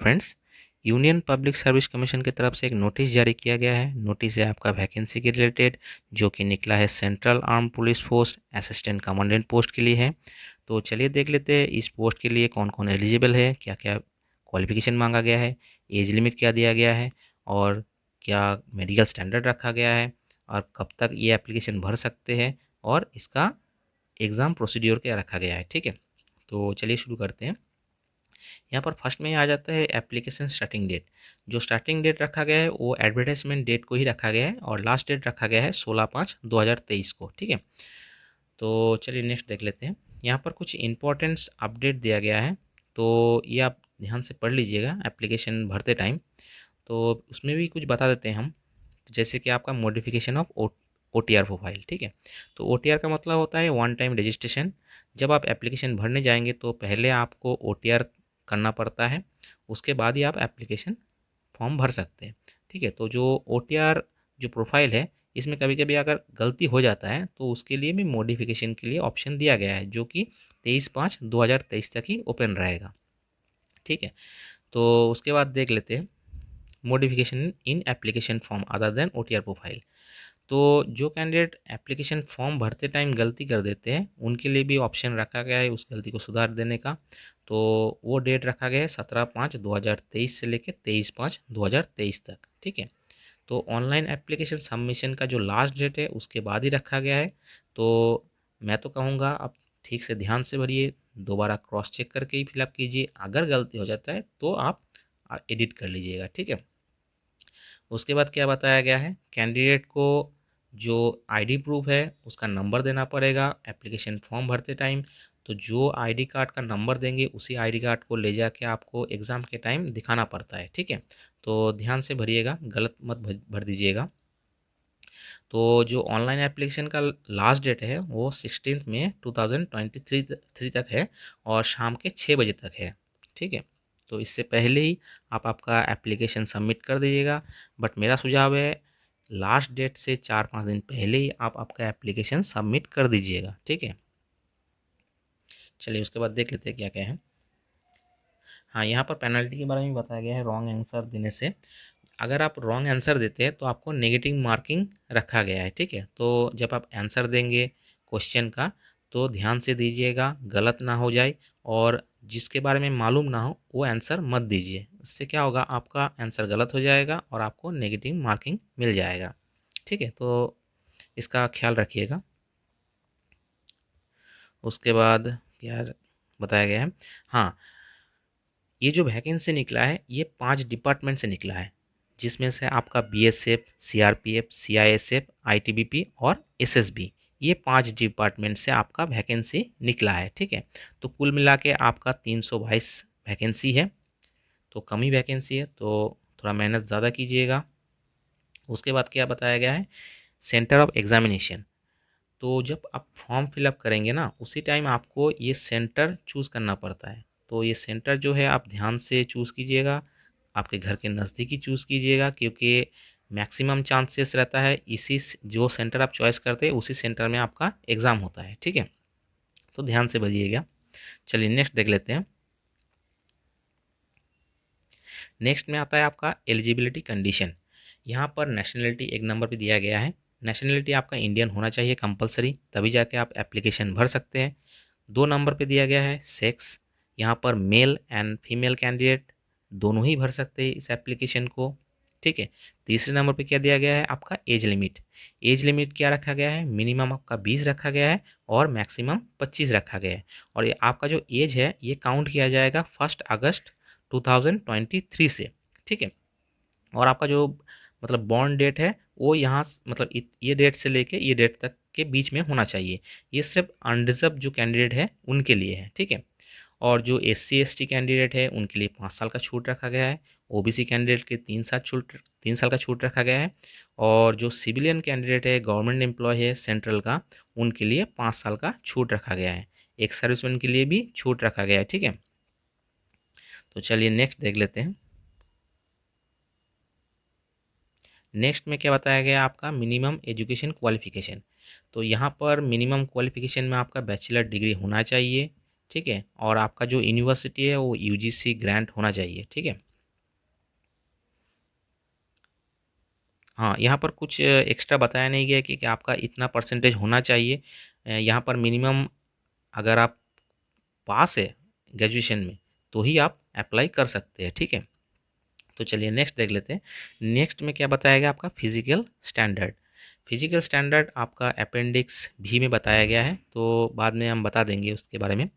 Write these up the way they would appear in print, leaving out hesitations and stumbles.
Friends, union public service commission की तरफ से एक नोटिस जारी किया गया है। नोटिस है आपका वैकेंसी के रिलेटेड, जो कि निकला है central arm police force assistant commandant post के लिए है। तो चलिए देख लेते हैं इस पोस्ट के लिए कौन कौन एलिजिबल है, क्या क्या क्वालिफिकेशन मांगा गया है, एज लिमिट क्या दिया गया है और क्या मेडिकल स्टैंडर्ड रखा गया है और कब तक ये एप्लीकेशन भर सकते हैं और इसका एग्ज़ाम प्रोसीड्योर क्या रखा गया है। ठीक है, तो चलिए शुरू करते हैं। यहाँ पर फर्स्ट में आ जाता है एप्लीकेशन स्टार्टिंग डेट। जो स्टार्टिंग डेट रखा गया है वो एडवर्टाइजमेंट डेट को ही रखा गया है और लास्ट डेट रखा गया है 16/5/2023 को। ठीक है, तो चलिए नेक्स्ट देख लेते हैं। यहाँ पर कुछ इंपॉर्टेंट्स अपडेट दिया गया है, तो ये आप ध्यान से पढ़ लीजिएगा एप्लीकेशन भरते टाइम। तो उसमें भी कुछ बता देते हैं हम, जैसे कि आपका मॉडिफिकेशन ऑफ OTR प्रोफाइल। ठीक है, तो OTR का मतलब होता है वन टाइम रजिस्ट्रेशन। जब आप एप्लीकेशन भरने जाएंगे तो पहले आपको OTR करना पड़ता है, उसके बाद ही आप एप्लीकेशन फॉर्म भर सकते हैं। ठीक है, तो जो OTR जो प्रोफाइल है, इसमें कभी कभी अगर गलती हो जाता है तो उसके लिए भी मॉडिफिकेशन के लिए ऑप्शन दिया गया है, जो कि 23/5/2023 तक ही ओपन रहेगा। ठीक है, तो उसके बाद देख लेते हैं modification in application form other than OTR profile. तो जो कैंडिडेट एप्लीकेशन फॉर्म भरते टाइम गलती कर देते हैं उनके लिए भी ऑप्शन रखा गया है उस गलती को सुधार देने का। तो वो डेट रखा गया है 17/5/2023 से लेकर 23/5/2023 तक। ठीक है, तो ऑनलाइन एप्लीकेशन सबमिशन का जो लास्ट डेट है उसके बाद ही रखा गया है। तो मैं तो कहूँगा आप ठीक से ध्यान से भरिए, दोबारा क्रॉस चेक करके ही फिलअप कीजिए। अगर गलती हो जाता है तो आप एडिट कर लीजिएगा। ठीक है, उसके बाद क्या बताया गया है, कैंडिडेट को जो आईडी प्रूफ है उसका नंबर देना पड़ेगा एप्लीकेशन फॉर्म भरते टाइम। तो जो आईडी कार्ड का नंबर देंगे उसी आईडी कार्ड को ले जाके आपको एग्ज़ाम के टाइम दिखाना पड़ता है। ठीक है, तो ध्यान से भरिएगा, गलत मत भर दीजिएगा। तो जो ऑनलाइन एप्लीकेशन का लास्ट डेट है वो 16 मई 2023 तक है और शाम के 6 बजे तक है। ठीक है, तो इससे पहले ही आप आपका एप्लीकेशन सबमिट कर दीजिएगा। बट मेरा सुझाव है लास्ट डेट से 4-5 दिन पहले ही आप आपका एप्लीकेशन सबमिट कर दीजिएगा। ठीक है, चलिए उसके बाद देख लेते हैं क्या क्या है। हाँ, यहाँ पर पेनल्टी के बारे में बताया गया है रॉन्ग आंसर देने से। अगर आप रॉन्ग आंसर देते हैं तो आपको नेगेटिव मार्किंग रखा गया है। ठीक है, तो जब आप आंसर देंगे क्वेश्चन का तो ध्यान से दीजिएगा, गलत ना हो जाए और जिसके बारे में मालूम ना हो वो आंसर मत दीजिए। इससे क्या होगा, आपका आंसर गलत हो जाएगा और आपको नेगेटिव मार्किंग मिल जाएगा। ठीक है, तो इसका ख्याल रखिएगा। उसके बाद क्या बताया गया है, हाँ, ये जो वैकेंसी निकला है ये 5 डिपार्टमेंट से निकला है, जिसमें से आपका BSF, CRPF, CISF, ITBP और SSB, ये 5 डिपार्टमेंट से आपका वैकेंसी निकला है। ठीक है, तो कुल मिला के आपका 322 वैकेंसी है, तो कम ही वैकेंसी है, तो थोड़ा मेहनत ज़्यादा कीजिएगा। उसके बाद क्या बताया गया है, सेंटर ऑफ एग्जामिनेशन। तो जब आप फॉर्म फिलअप करेंगे ना उसी टाइम आपको ये सेंटर चूज़ करना पड़ता है। तो ये सेंटर जो है आप ध्यान से चूज़ कीजिएगा, आपके घर के नज़दीक ही चूज़ कीजिएगा, क्योंकि मैक्सिमम चांसेस रहता है जो सेंटर आप चॉइस करते हैं उसी सेंटर में आपका एग्ज़ाम होता है। ठीक है, तो ध्यान से भरिएगा। चलिए नेक्स्ट देख लेते हैं। नेक्स्ट में आता है आपका एलिजिबिलिटी कंडीशन। यहाँ पर नेशनलिटी एक नंबर पे दिया गया है। नेशनलिटी आपका इंडियन होना चाहिए कंपलसरी, तभी जाके आप एप्लीकेशन भर सकते हैं। 2 नंबर पे दिया गया है सेक्स। यहाँ पर मेल एंड फीमेल कैंडिडेट दोनों ही भर सकते हैं इस एप्लीकेशन को। ठीक है, तीसरे नंबर पे क्या दिया गया है, आपका एज लिमिट। एज लिमिट क्या रखा गया है, मिनिमम आपका 20 रखा गया है और मैक्सिमम 25 रखा गया है। और ये आपका जो एज है ये काउंट किया जाएगा 1 अगस्त 2023 से। ठीक है, और आपका जो मतलब बॉर्न डेट है वो यहाँ मतलब ये डेट से लेके ये डेट तक के बीच में होना चाहिए। ये सिर्फ अनरिजर्व जो कैंडिडेट है उनके लिए है। ठीक है, और जो SC ST कैंडिडेट है उनके लिए 5 साल का छूट रखा गया है। OBC कैंडिडेट के 3 साल का छूट रखा गया है। और जो सिविलियन कैंडिडेट है, गवर्नमेंट एम्प्लॉय है सेंट्रल का, उनके लिए 5 साल का छूट रखा गया है। एक सर्विसमैन के लिए भी छूट रखा गया है। ठीक है, तो चलिए नेक्स्ट देख लेते हैं। नेक्स्ट में क्या बताया गया आपका मिनिमम एजुकेशन क्वालिफिकेशन। तो यहाँ पर मिनिमम क्वालिफिकेशन में आपका बैचलर डिग्री होना चाहिए। ठीक है, और आपका जो यूनिवर्सिटी है वो UGC ग्रांट होना चाहिए। ठीक है, हाँ, यहाँ पर कुछ एक्स्ट्रा बताया नहीं गया कि आपका इतना परसेंटेज होना चाहिए। यहाँ पर मिनिमम अगर आप पास है ग्रेजुएशन में तो ही आप अप्लाई कर सकते हैं, ठीक है। तो चलिए नेक्स्ट देख लेते हैं। नेक्स्ट में क्या बताया गया आपका फिजिकल स्टैंडर्ड। फिजिकल स्टैंडर्ड आपका अपेंडिक्स भी में बताया गया है, तो बाद में हम बता देंगे उसके बारे में।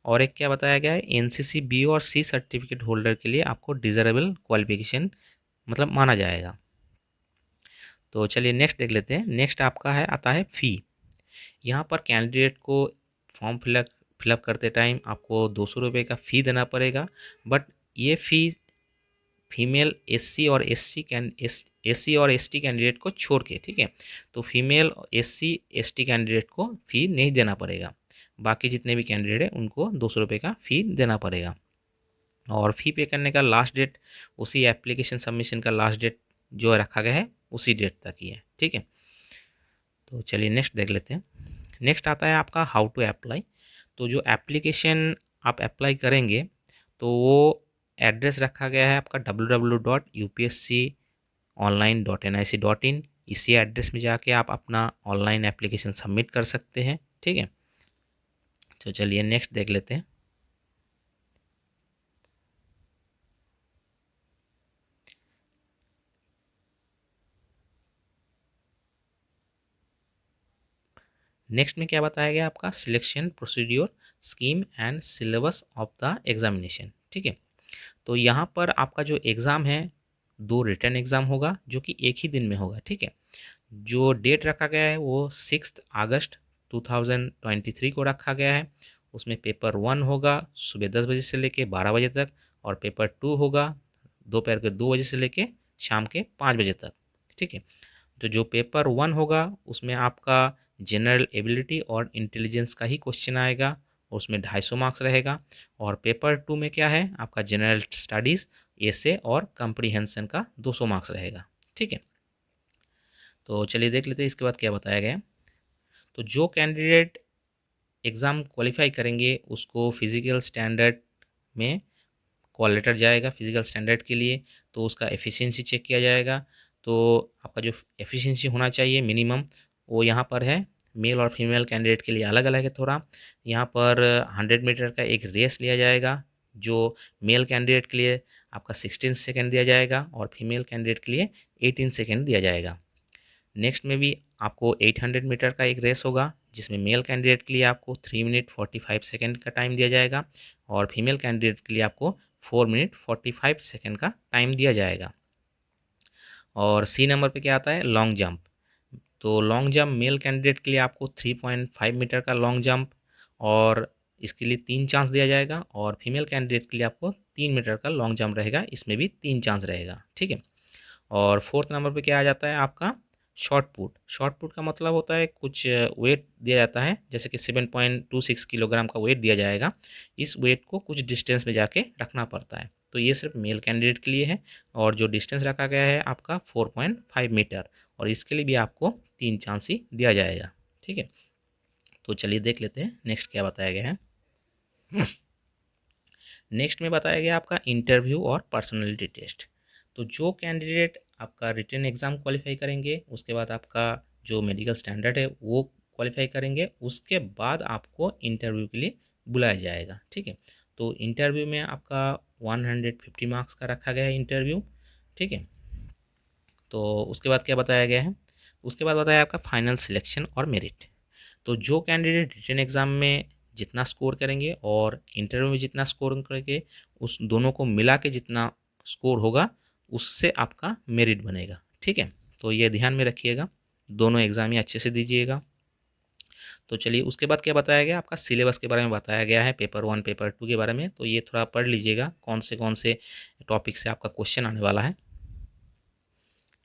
और एक क्या बताया गया है, एनसीसी बी और सी सर्टिफिकेट होल्डर के लिए आपको डिज़रेबल क्वालिफिकेशन मतलब माना जाएगा। तो चलिए नेक्स्ट देख लेते हैं। नेक्स्ट आपका है आता है फ़ी। यहाँ पर कैंडिडेट को फॉर्म फिलअप करते टाइम आपको 200 रुपये का फ़ी देना पड़ेगा। बट ये फ़ी फीमेल एससी और एससी एससी और एसटी कैंडिडेट को छोड़ के, ठीक है। तो फीमेल एससी एसटी कैंडिडेट को फ़ी नहीं देना पड़ेगा। बाकी जितने भी कैंडिडेट हैं उनको 200 रुपये का फ़ी देना पड़ेगा। और फ़ी पे करने का लास्ट डेट उसी एप्लीकेशन सबमिशन का लास्ट डेट जो रखा गया है उसी डेट तक ही है, ठीक है। तो चलिए नेक्स्ट देख लेते हैं। नेक्स्ट आता है आपका हाउ टू अप्लाई। तो जो एप्लीकेशन आप अप्लाई करेंगे तो वो एड्रेस रखा गया है आपका www.upsconline.nic.in। इसी एड्रेस में जाके आप अपना ऑनलाइन एप्लीकेशन सबमिट कर सकते हैं, ठीक है। तो चलिए नेक्स्ट देख लेते हैं। नेक्स्ट में क्या बताया गया आपका selection procedure scheme and syllabus of the examination, ठीक है। तो यहाँ पर आपका जो एग्ज़ाम है 2 रिटन एग्ज़ाम होगा जो कि एक ही दिन में होगा, ठीक है। जो डेट रखा गया है वो 6 अगस्त 2023 को रखा गया है। उसमें पेपर 1 होगा सुबह 10 बजे से लेके 12 बजे तक, और पेपर 2 होगा दोपहर के 2 बजे से लेके शाम के 5 बजे तक, ठीक है। तो जो पेपर 1 होगा उसमें आपका जनरल एबिलिटी और इंटेलिजेंस का ही क्वेश्चन आएगा, उसमें 250 मार्क्स रहेगा। और पेपर 2 में क्या है आपका जनरल स्टडीज़ एसे और कंप्रीहेंशन का 200 मार्क्स रहेगा, ठीक है। तो चलिए देख लेते हैं इसके बाद क्या बताया गया। तो जो कैंडिडेट एग्ज़ाम क्वालिफाई करेंगे उसको फिज़िकल स्टैंडर्ड में कॉल लेटर जाएगा फिज़िकल स्टैंडर्ड के लिए, तो उसका एफिशिएंसी चेक किया जाएगा। तो आपका जो एफिशिएंसी होना चाहिए मिनिमम वो यहाँ पर है मेल और फीमेल कैंडिडेट के लिए अलग अलग है थोड़ा। यहाँ पर 100 मीटर का एक रेस लिया जाएगा, जो मेल कैंडिडेट के लिए आपका 16 सेकेंड दिया जाएगा और फीमेल कैंडिडेट के लिए 18 सेकेंड दिया जाएगा। नेक्स्ट में भी आपको 800 मीटर का एक रेस होगा जिसमें मेल कैंडिडेट के लिए आपको 3 मिनट 45 सेकेंड का टाइम दिया जाएगा, और फीमेल कैंडिडेट के लिए आपको 4 मिनट 45 सेकेंड का टाइम दिया जाएगा। और सी नंबर पे क्या आता है लॉन्ग जंप। तो लॉन्ग जंप मेल कैंडिडेट के लिए आपको 3.5 मीटर का लॉन्ग जंप और इसके लिए 3 चांस दिया जाएगा, और फीमेल कैंडिडेट के लिए आपको 3 मीटर का लॉन्ग जंप रहेगा, इसमें भी 3 चांस रहेगा, ठीक है। और फोर्थ नंबर पे क्या आ जाता है आपका शॉर्ट पुट। शॉर्ट पुट का मतलब होता है कुछ वेट दिया जाता है, जैसे कि 7.26 किलोग्राम का वेट दिया जाएगा। इस वेट को कुछ डिस्टेंस में जाके रखना पड़ता है, तो ये सिर्फ मेल कैंडिडेट के लिए है। और जो डिस्टेंस रखा गया है आपका 4.5 मीटर, और इसके लिए भी आपको 3 चांस ही दिया जाएगा, ठीक है। तो चलिए देख लेते हैं नेक्स्ट क्या बताया गया है। नेक्स्ट में बताया गया आपका इंटरव्यू और पर्सनैलिटी टेस्ट। तो जो कैंडिडेट आपका रिटन एग्ज़ाम क्वालिफाई करेंगे उसके बाद आपका जो मेडिकल स्टैंडर्ड है वो क्वालिफाई करेंगे, उसके बाद आपको इंटरव्यू के लिए बुलाया जाएगा, ठीक है। तो इंटरव्यू में आपका 150 मार्क्स का रखा गया है इंटरव्यू, ठीक है। तो उसके बाद क्या बताया गया है, उसके बाद बताया आपका फाइनल सिलेक्शन और मेरिट। तो जो कैंडिडेट रिटन एग्ज़ाम में जितना स्कोर करेंगे और इंटरव्यू में जितना स्कोर करेंगे उस दोनों को मिला के जितना स्कोर होगा उससे आपका मेरिट बनेगा, ठीक है। तो ये ध्यान में रखिएगा, दोनों एग्ज़ाम ही अच्छे से दीजिएगा। तो चलिए उसके बाद क्या बताया गया आपका सिलेबस के बारे में बताया गया है पेपर 1 पेपर 2 के बारे में। तो ये थोड़ा पढ़ लीजिएगा कौन से टॉपिक से आपका क्वेश्चन आने वाला है,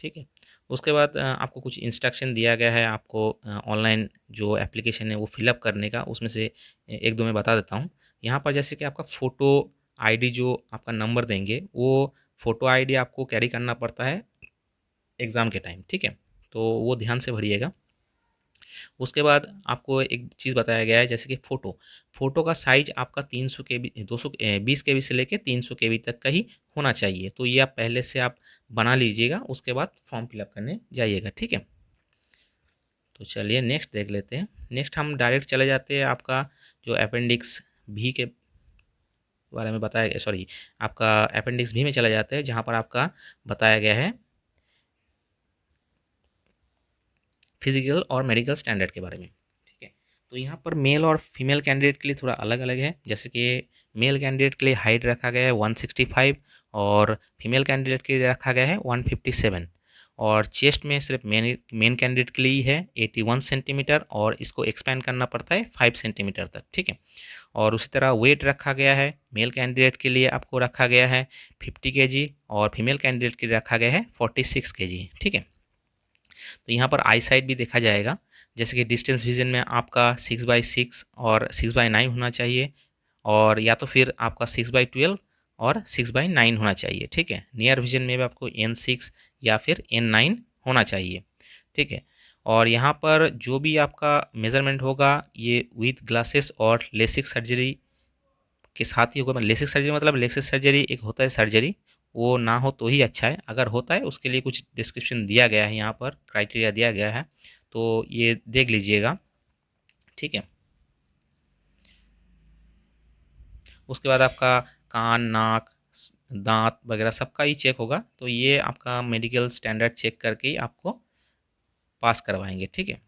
ठीक है। उसके बाद आपको कुछ इंस्ट्रक्शन दिया गया है आपको ऑनलाइन जो एप्लीकेशन है वो फिलअप करने का, उसमें से एक दो मैं बता देता हूँ। यहाँ पर जैसे कि आपका फ़ोटो आईडी जो आपका नंबर देंगे वो फ़ोटो आईडी आपको कैरी करना पड़ता है एग्ज़ाम के टाइम, ठीक है। तो वो ध्यान से भरिएगा। उसके बाद आपको एक चीज़ बताया गया है जैसे कि फ़ोटो का साइज़ आपका 300 केबी 20 केबी से लेके 300 केबी तक का ही होना चाहिए। तो ये आप पहले से आप बना लीजिएगा, उसके बाद फॉर्म फिलअप करने जाइएगा, ठीक है। तो चलिए नेक्स्ट देख लेते हैं। नेक्स्ट हम डायरेक्ट चले जाते हैं आपका जो अपेंडिक्स भी के बारे में बताया गया, सॉरी, आपका अपेंडिक्स भी में चले जाते हैं जहाँ पर आपका बताया गया है फिजिकल और मेडिकल स्टैंडर्ड के बारे में, ठीक है। तो यहाँ पर मेल और फीमेल कैंडिडेट के लिए थोड़ा अलग अलग है। जैसे कि मेल कैंडिडेट के लिए हाइट रखा गया है 165 और फीमेल कैंडिडेट के लिए रखा गया है 157 और चेस्ट में सिर्फ मेन कैंडिडेट के लिए ही है 81 सेंटीमीटर और इसको एक्सपेंड करना पड़ता है 5 सेंटीमीटर तक, ठीक है। और उसी तरह वेट रखा गया है, मेल कैंडिडेट के लिए आपको रखा गया है 50 केजी और फीमेल कैंडिडेट के लिए रखा गया है 46 केजी, ठीक है। तो यहाँ पर आई साइट भी देखा जाएगा, जैसे कि डिस्टेंस विजन में आपका 6/6 और 6/9 होना चाहिए और या तो फिर आपका 6/12 और 6/9 होना चाहिए, ठीक है। नियर विजन में भी आपको N6 या फिर N9 होना चाहिए, ठीक है। और यहाँ पर जो भी आपका मेज़रमेंट होगा ये विथ ग्लासेस और लेसिक सर्जरी के साथ ही होगा। लेसिक सर्जरी मतलब लेसिक सर्जरी एक होता है सर्जरी, वो ना हो तो ही अच्छा है। अगर होता है उसके लिए कुछ डिस्क्रिप्शन दिया गया है, यहाँ पर क्राइटेरिया दिया गया है, तो ये देख लीजिएगा, ठीक है। उसके बाद आपका कान, नाक, दांत वगैरह सबका ही चेक होगा। तो ये आपका मेडिकल स्टैंडर्ड चेक करके ही आपको पास करवाएंगे, ठीक है।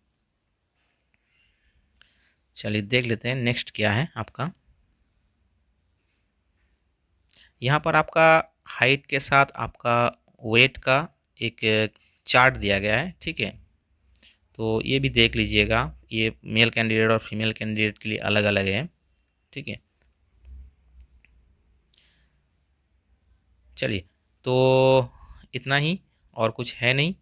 चलिए देख लेते हैं नेक्स्ट क्या है आपका। यहाँ पर आपका हाइट के साथ आपका वेट का एक चार्ट दिया गया है, ठीक है। तो ये भी देख लीजिएगा, ये मेल कैंडिडेट और फीमेल कैंडिडेट के लिए अलग अलग है, ठीक है। चलिए, तो इतना ही और कुछ है नहीं।